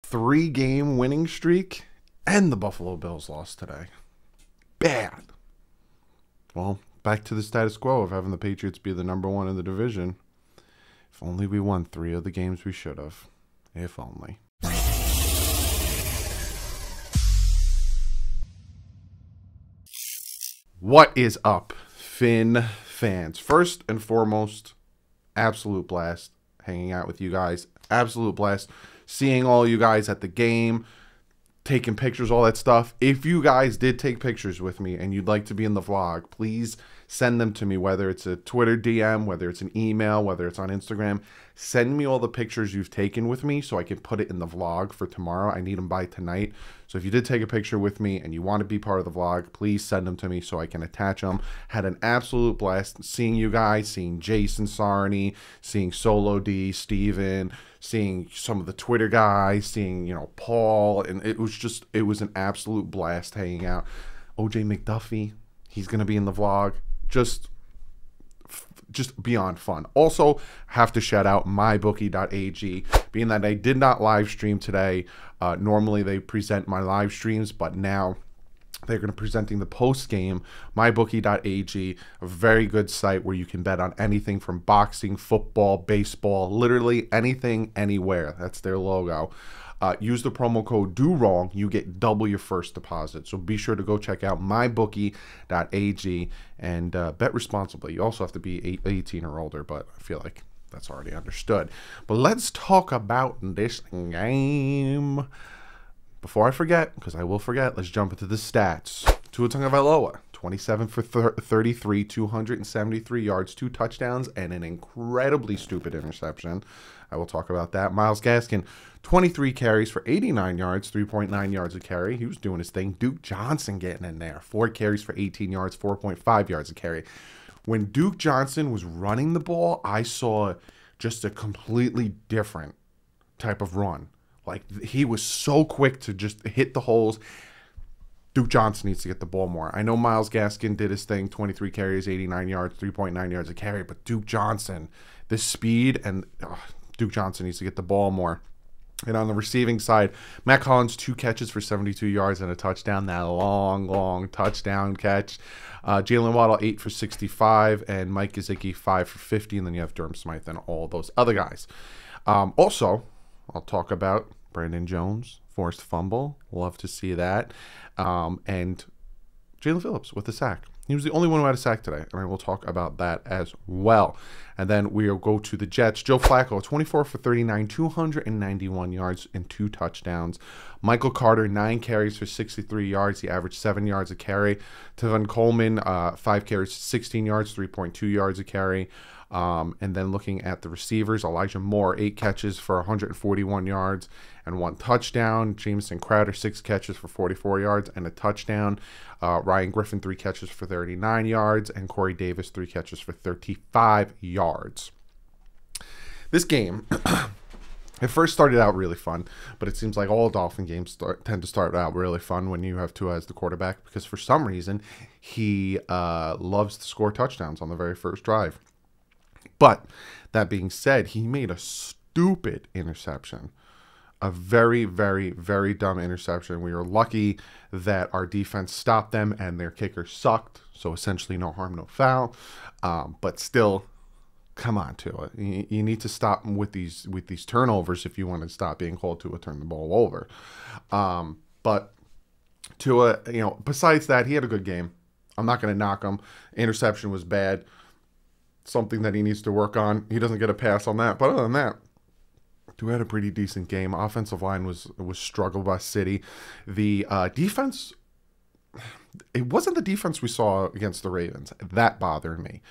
3-game winning streak, and the Buffalo Bills lost today. Bad. Well, back to the status quo of having the Patriots be the #1 in the division. If only we won 3 of the games we should have. If only. What is up, Finn fans? First and foremost, absolute blast hanging out with you guys. Absolute blast seeing all you guys at the game, taking pictures, all that stuff. If you guys did take pictures with me and you'd like to be in the vlog, please send them to me, whether it's a Twitter DM, whether it's an email, whether it's on Instagram. Send me all the pictures you've taken with me so I can put it in the vlog for tomorrow. I need them by tonight. So if you did take a picture with me and you want to be part of the vlog, please send them to me so I can attach them. Had an absolute blast seeing you guys, seeing Jason Sarney, seeing Solo D, Steven, seeing some of the Twitter guys, seeing, Paul, and it was an absolute blast hanging out. OJ McDuffie, he's going to be in the vlog. Just beyond fun. Also, have to shout out mybookie.ag, being that I did not live stream today. Normally they present my live streams, but now they're going to be presenting the post game. Mybookie.ag, a very good site where you can bet on anything from boxing, football, baseball, literally anything, anywhere. That's their logo. Use the promo code DouglieDoWrong. You get double your first deposit. So be sure to go check out mybookie.ag and bet responsibly. You also have to be 18 or older, but I feel like that's already understood. But let's talk about this game. Before I forget, because I will forget, let's jump into the stats. Tua Tagovailoa, 27 for 33, 273 yards, 2 touchdowns, and an incredibly stupid interception. I will talk about that. Myles Gaskin, 23 carries for 89 yards, 3.9 yards a carry. He was doing his thing. Duke Johnson getting in there. 4 carries for 18 yards, 4.5 yards a carry. When Duke Johnson was running the ball, I saw just a completely different type of run. Like, he was so quick to just hit the holes. Duke Johnson needs to get the ball more. I know Myles Gaskin did his thing, 23 carries, 89 yards, 3.9 yards a carry, but Duke Johnson, the speed, and Duke Johnson needs to get the ball more. And on the receiving side, Matt Collins, 2 catches for 72 yards and a touchdown. That long touchdown catch. Jalen Waddle, 8 for 65, and Mike Gesicki, 5 for 50. And then you have Durham Smythe and all those other guys. Also, I'll talk about Brandon Jones, forced fumble. Love to see that. And Jalen Phillips with the sack. He was the only one who had a sack today, and I will talk about that as well. And then we'll go to the Jets. Joe Flacco, 24 for 39, 291 yards and 2 touchdowns. Michael Carter, 9 carries for 63 yards. He averaged 7 yards a carry. Tevin Coleman, 5 carries, 16 yards, 3.2 yards a carry. And then looking at the receivers, Elijah Moore, 8 catches for 141 yards and 1 touchdown. Jamison Crowder, 6 catches for 44 yards and a touchdown. Ryan Griffin, 3 catches for 39 yards. And Corey Davis, 3 catches for 35 yards. This game, it first started out really fun, but it seems like all Dolphin games tend to start out really fun when you have Tua as the quarterback, because for some reason he loves to score touchdowns on the very first drive. But that being said, he made a stupid interception. A very, very, very dumb interception. We were lucky that our defense stopped them and their kicker sucked. So essentially no harm, no foul. But still, come on, Tua. You need to stop with these turnovers if you want to stop being called to turn the ball over. But Tua, besides that, he had a good game. I'm not going to knock him. Interception was bad. Something that he needs to work on. He doesn't get a pass on that. But other than that, Tua had a pretty decent game. Offensive line was struggle by City. The defense, it wasn't the defense we saw against the Ravens. That bothered me.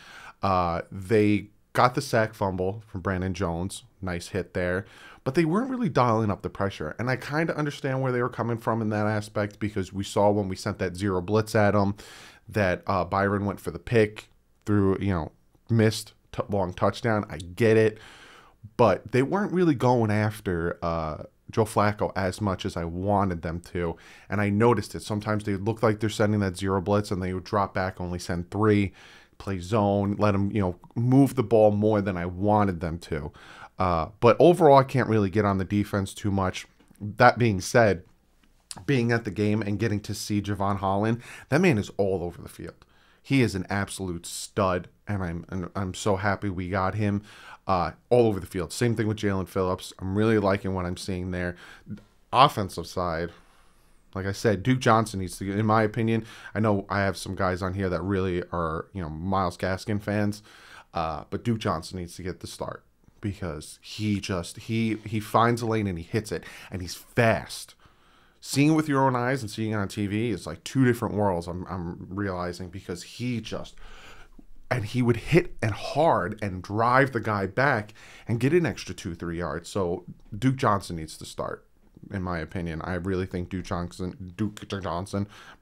They got the sack fumble from Brandon Jones. Nice hit there. But they weren't really dialing up the pressure. And I kind of understand where they were coming from in that aspect, because we saw when we sent that zero blitz at them that Byron went for the pick through, missed long touchdown. I get it, but they weren't really going after Joe Flacco as much as I wanted them to, and I noticed it. Sometimes they look like they're sending that zero blitz, and they would drop back, only send 3, play zone, let them move the ball more than I wanted them to. But overall, I can't really get on the defense too much. That being said, being at the game and getting to see Javon Holland, that man is all over the field. He is an absolute stud, and I'm so happy we got him all over the field. Same thing with Jalen Phillips. I'm really liking what I'm seeing there. Offensive side, like I said, Duke Johnson needs to get, in my opinion, I know I have some guys on here that really are, Myles Gaskin fans, but Duke Johnson needs to get the start because he finds a lane and he hits it, and he's fast. Seeing it with your own eyes and seeing it on TV is like two different worlds, I'm realizing, because he would hit and hard and drive the guy back and get an extra 2-3 yards. So Duke Johnson needs to start, in my opinion. I really think Duke Johnson,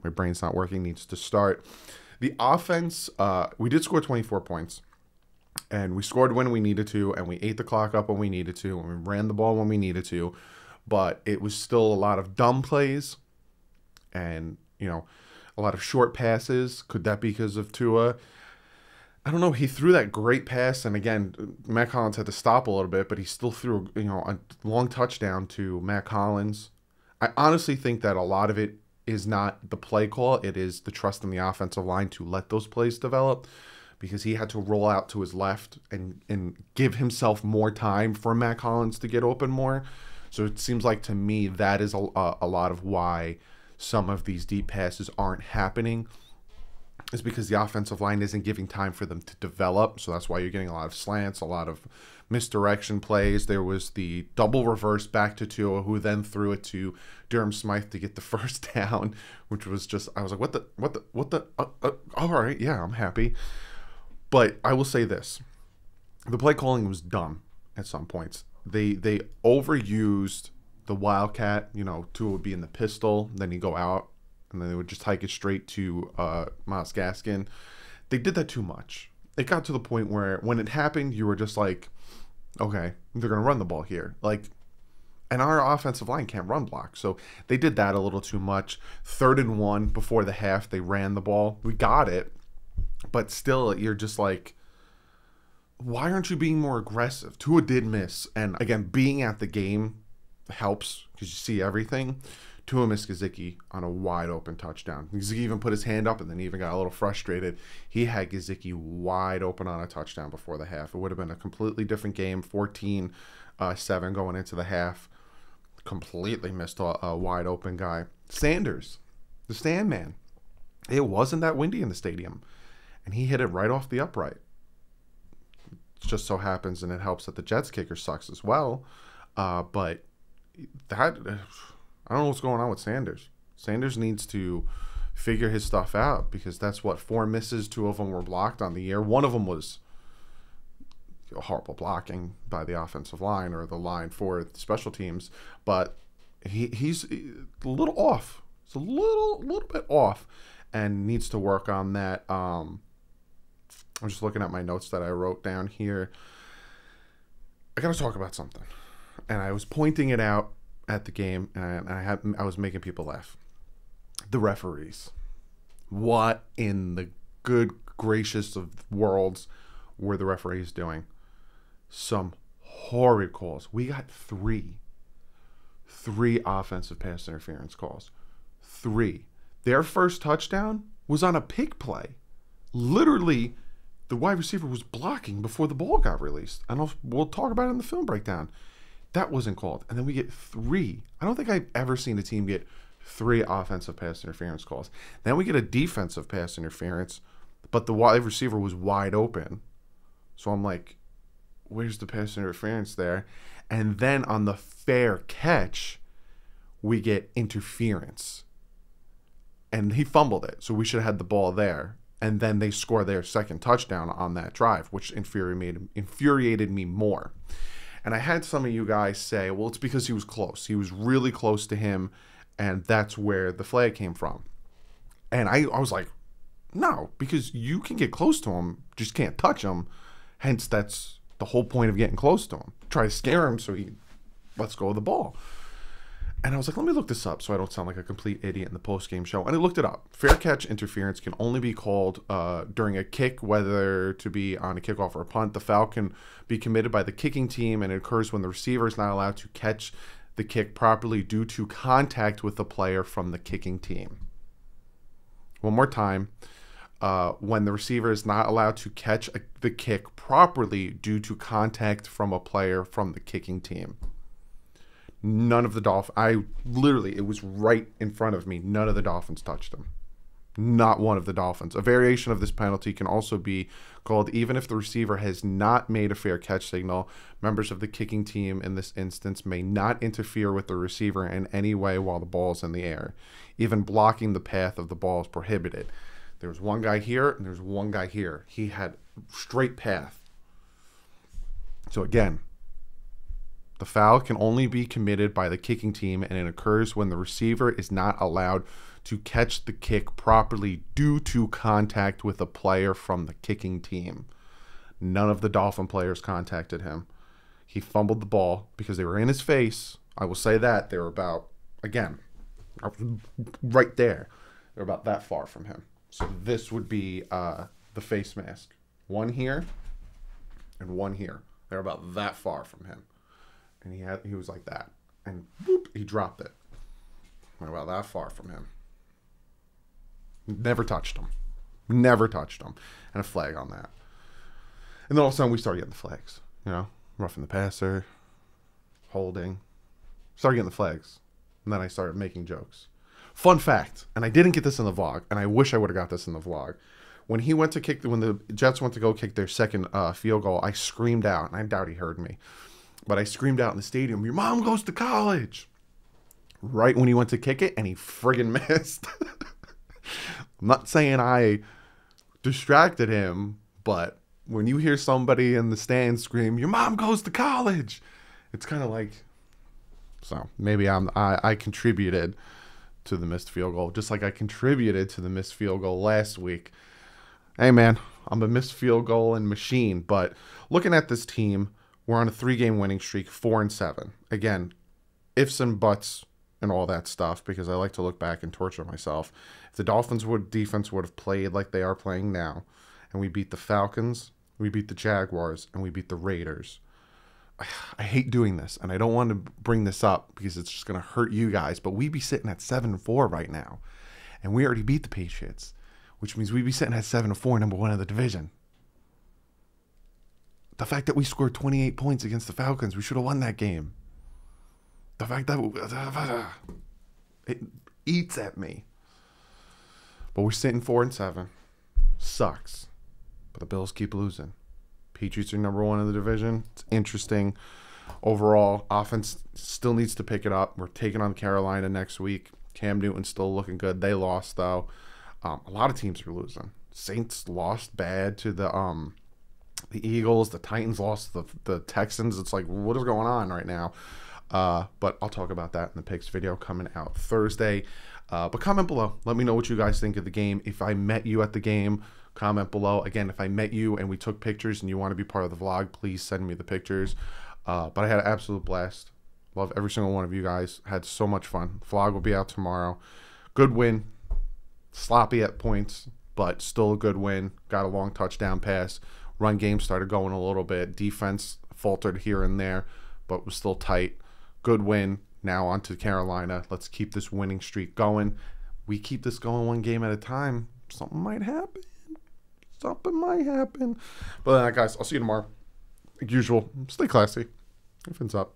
my brain's not working, needs to start. The offense, we did score 24 points. And we scored when we needed to, and we ate the clock up when we needed to, and we ran the ball when we needed to. But it was still a lot of dumb plays and, a lot of short passes. Could that be because of Tua? I don't know. He threw that great pass, and again, Matt Collins had to stop a little bit, but he still threw, a long touchdown to Matt Collins. I honestly think that a lot of it is not the play call. It is the trust in the offensive line to let those plays develop, because he had to roll out to his left and give himself more time for Matt Collins to get open more. So it seems like to me that is a lot of why some of these deep passes aren't happening, is because the offensive line isn't giving time for them to develop. So that's why you're getting a lot of slants, a lot of misdirection plays. There was the double reverse back to Tua, who then threw it to Durham Smythe to get the first down, which was just, I was like, what the, all right, yeah, I'm happy. But I will say this, the play calling was dumb at some points. They overused the Wildcat. Tua would be in the pistol, then he'd go out, and then they would just hike it straight to Myles Gaskin. They did that too much. It got to the point where when it happened, you were just like, okay, they're going to run the ball here. And our offensive line can't run block. So they did that a little too much. 3rd and 1 before the half, they ran the ball. We got it. But still, you're just like, why aren't you being more aggressive? Tua did miss. And again, being at the game helps because you see everything. Tua missed Gesicki on a wide open touchdown. Gesicki even put his hand up and then even got a little frustrated. He had Gesicki wide open on a touchdown before the half. It would have been a completely different game, 14-7 going into the half. Completely missed a wide open guy. Sanders, the Sandman. It wasn't that windy in the stadium, and he hit it right off the upright. It just so happens, and it helps that the Jets kicker sucks as well. But that, I don't know what's going on with Sanders. Sanders needs to figure his stuff out, because that's 4 misses. 2 of them were blocked on the year. One of them was horrible blocking by the offensive line or the line for the special teams. But he's a little off. It's a little bit off, and needs to work on that. I'm just looking at my notes that I wrote down here. I got to talk about something, and I was pointing it out at the game, and I was making people laugh. The referees. What in the good gracious of worlds were the referees doing? Some horrid calls. We got three offensive pass interference calls. 3. Their first touchdown was on a pick play. Literally, the wide receiver was blocking before the ball got released. And we'll talk about it in the film breakdown. That wasn't called. And then we get 3. I don't think I've ever seen a team get 3 offensive pass interference calls. Then we get a defensive pass interference, but the wide receiver was wide open. So I'm like, where's the pass interference there? And then on the fair catch, we get interference. And he fumbled it, so we should have had the ball there. And then they score their second touchdown on that drive, which infuriated me more. And I had some of you guys say, well, it's because he was close. He was really close to him, and that's where the flag came from. And I was like, no, because you can get close to him, just can't touch him. Hence, that's the whole point of getting close to him. Try to scare him so he lets go of the ball. And I was like, let me look this up so I don't sound like a complete idiot in the post-game show. And I looked it up. Fair catch interference can only be called during a kick, whether to be on a kickoff or a punt. The foul can be committed by the kicking team, and it occurs when the receiver is not allowed to catch the kick properly due to contact with the player from the kicking team. One more time. When the receiver is not allowed to catch the kick properly due to contact from a player from the kicking team. None of the Dolphins, it was right in front of me. None of the Dolphins touched him. Not one of the Dolphins. A variation of this penalty can also be called even if the receiver has not made a fair catch signal. Members of the kicking team in this instance may not interfere with the receiver in any way while the ball is in the air. Even blocking the path of the ball is prohibited. There was one guy here and there's one guy here. He had straight path. So again, the foul can only be committed by the kicking team, and it occurs when the receiver is not allowed to catch the kick properly due to contact with a player from the kicking team. None of the Dolphin players contacted him. He fumbled the ball because they were in his face. I will say that. They were about, again, right there. They're about that far from him. So this would be the face mask. One here and one here. They're about that far from him. And he was like that. And boop, he dropped it. They're about that far from him. Never touched him. Never touched him. And a flag on that. And then all of a sudden we started getting the flags. You know, roughing the passer, holding. Started getting the flags. And then I started making jokes. Fun fact, and I didn't get this in the vlog, and I wish I would have got this in the vlog. When the Jets went to go kick their second field goal, I screamed out, and I doubt he heard me. But I screamed out in the stadium, "Your mom goes to college!" Right when he went to kick it, and he friggin' missed. I'm not saying I distracted him, but when you hear somebody in the stands scream, "Your mom goes to college!" it's kind of like, so maybe I contributed to the missed field goal, just like I contributed to the missed field goal last week. Hey man, I'm a missed field goal and machine, but looking at this team, we're on a 3-game winning streak, 4-7. Again, ifs and buts and all that stuff, because I like to look back and torture myself. If the Dolphins defense would have played like they are playing now, and we beat the Falcons, we beat the Jaguars, and we beat the Raiders. I hate doing this, and I don't want to bring this up because it's just going to hurt you guys, but we'd be sitting at 7-4 right now, and we already beat the Patriots, which means we'd be sitting at 7-4, number 1 of the division. The fact that we scored 28 points against the Falcons, we should have won that game. The fact that it eats at me. But we're sitting 4-7. Sucks. But the Bills keep losing. Patriots are number 1 in the division. It's interesting. Overall, offense still needs to pick it up. We're taking on Carolina next week. Cam Newton's still looking good. They lost, though. A lot of teams are losing. Saints lost bad to the Eagles. The Titans lost to the Texans. It's like, what is going on right now? But I'll talk about that in the picks video coming out Thursday. But comment below. Let me know what you guys think of the game. If I met you at the game, comment below. Again, if I met you and we took pictures and you want to be part of the vlog, please send me the pictures. But I had an absolute blast. Love every single one of you guys. Had so much fun. Vlog will be out tomorrow. Good win. Sloppy at points, but still a good win. Got a long touchdown pass. Run game started going a little bit. Defense faltered here and there, but was still tight. Good win. Now on to Carolina. Let's keep this winning streak going. We keep this going 1 game at a time. Something might happen. Something might happen. But guys, I'll see you tomorrow. Like usual, stay classy. Everything's up.